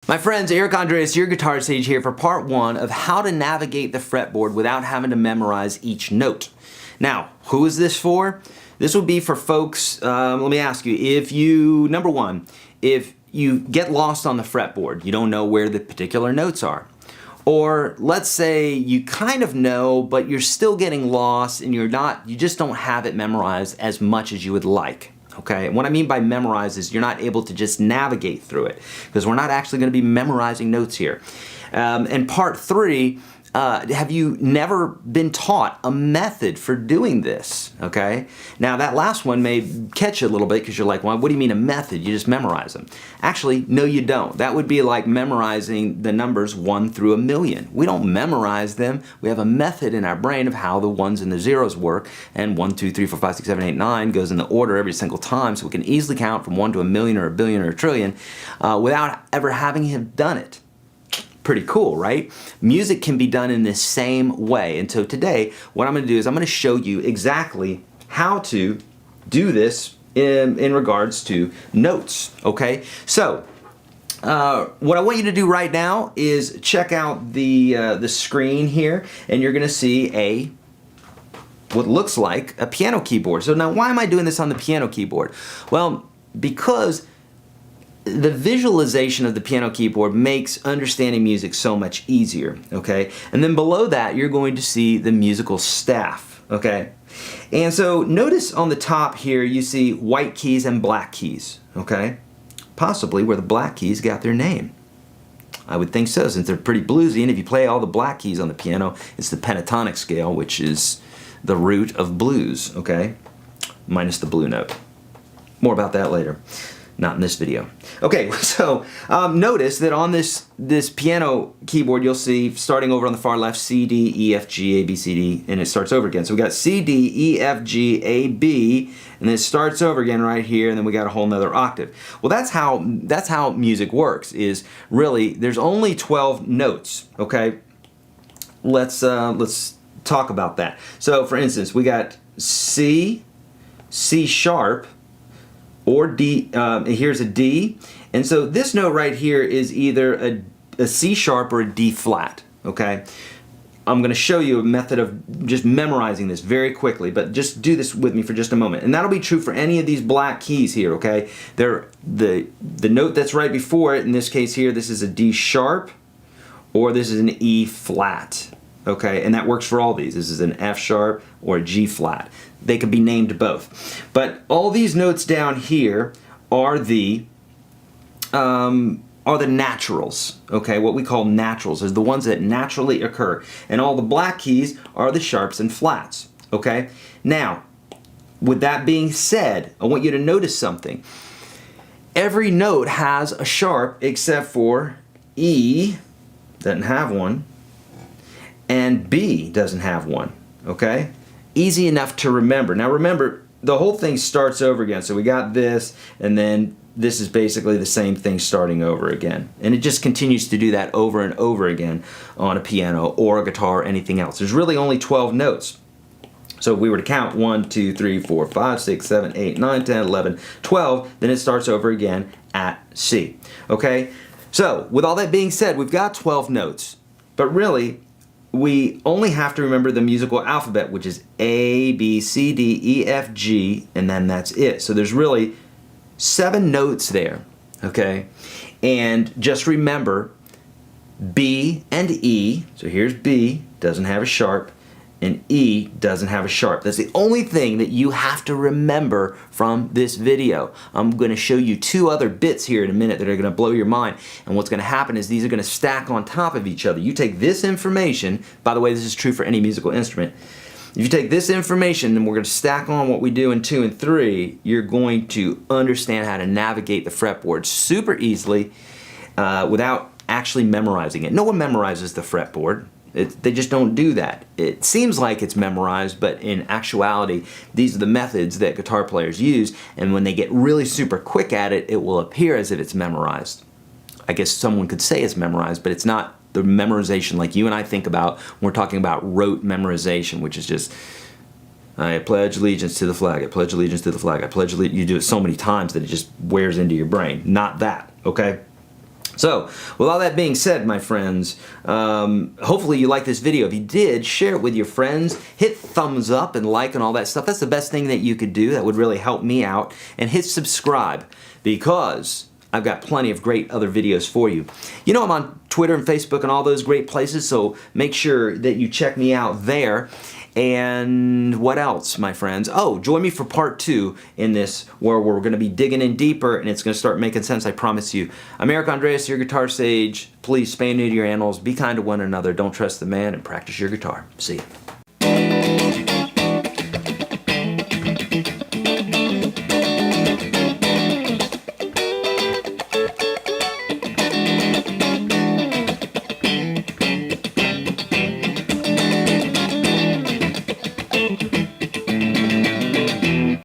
My friends, Eric Andreas, your guitar sage here for part 1 of how to navigate the fretboard without having to memorize each note. Now, who is this for? This would be for folks, let me ask you, if you, number one, if you get lost on the fretboard, you don't know where the particular notes are. Or let's say you kind of know, but you're still getting lost and you just don't have it memorized as much as you would like. Okay, and what I mean by memorize is you're not able to just navigate through it, because we're not actually going to be memorizing notes here. And part 3, have you never been taught a method for doing this? Okay, now that last one may catch you a little bit because you're like, well, what do you mean a method? You just memorize them. Actually, no you don't. That would be like memorizing the numbers 1 through 1,000,000. We don't memorize them. We have a method in our brain of how the ones and the zeros work, and 1, 2, 3, 4, 5, 6, 7, 8, 9 goes in the order every single time, so we can easily count from 1 to 1,000,000 or 1,000,000,000 or 1,000,000,000 without ever having him done it. Pretty cool, right? Music can be done in this same way. And so today, what I'm going to do is I'm going to show you exactly how to do this in regards to notes, okay? So, what I want you to do right now is check out the screen here, and you're going to see what looks like a piano keyboard. So now, why am I doing this on the piano keyboard? Well, because the visualization of the piano keyboard makes understanding music so much easier, okay? And then below that, you're going to see the musical staff, okay? And so notice on the top here, you see white keys and black keys, okay? Possibly where the black keys got their name. I would think so, since they're pretty bluesy, and if you play all the black keys on the piano, it's the pentatonic scale, which is the root of blues, okay? Minus the blue note. More about that later. Not in this video. Okay, so notice that on this piano keyboard, you'll see, starting over on the far left, C, D, E, F, G, A, B, C, D, and it starts over again. So we got C, D, E, F, G, A, B, and then it starts over again right here, and then we got a whole nother octave. Well, that's how music works, is really, there's only 12 notes, okay? Let's talk about that. So for instance, we got C, C sharp, or D, here's a D, and so this note right here is either a C sharp or a D flat, okay? I'm going to show you a method of just memorizing this very quickly, but just do this with me for just a moment. And that'll be true for any of these black keys here, okay? They're the note that's right before it, in this case here, this is a D sharp, or this is an E flat. Okay, and that works for all these. This is an F sharp or a G flat. They could be named both. But all these notes down here are the naturals. Okay, what we call naturals is the ones that naturally occur. And all the black keys are the sharps and flats. Okay, now, with that being said, I want you to notice something. Every note has a sharp except for E, doesn't have one, and B doesn't have one, okay? Easy enough to remember. Now remember, the whole thing starts over again. So we got this, and then this is basically the same thing starting over again. And it just continues to do that over and over again on a piano or a guitar or anything else. There's really only 12 notes. So if we were to count 1, 2, 3, 4, 5, 6, 7, 8, 9, 10, 11, 12, then it starts over again at C, okay? So with all that being said, we've got 12 notes, but really, we only have to remember the musical alphabet, which is A, B, C, D, E, F, G, and then that's it. So there's really 7 notes there, okay? And just remember B and E, so here's B, doesn't have a sharp, and E doesn't have a sharp. That's the only thing that you have to remember from this video. I'm going to show you 2 other bits here in a minute that are going to blow your mind. And what's going to happen is these are going to stack on top of each other. You take this information, by the way, this is true for any musical instrument. If you take this information and we're going to stack on what we do in 2 and 3, you're going to understand how to navigate the fretboard super easily without actually memorizing it. No one memorizes the fretboard. They just don't do that. It seems like it's memorized, but in actuality, these are the methods that guitar players use, and when they get really super quick at it, it will appear as if it's memorized. I guess someone could say it's memorized, but it's not the memorization like you and I think about when we're talking about rote memorization, which is just, I pledge allegiance to the flag, I pledge allegiance to the flag, I pledge allegiance. You do it so many times that it just wears into your brain. Not that, okay? So, with all that being said, my friends, hopefully you liked this video. If you did, share it with your friends. Hit thumbs up and like and all that stuff. That's the best thing that you could do. That would really help me out. And hit subscribe, because I've got plenty of great other videos for you. You know, I'm on Twitter and Facebook and all those great places, so make sure that you check me out there. And what else, my friends? Oh, join me for part 2 in this, where we're going to be digging in deeper, and it's going to start making sense, I promise you. I'm Eric Andreas, your guitar sage. Please spay and neuter your animals, be kind to one another, don't trust the man, and practice your guitar. See ya.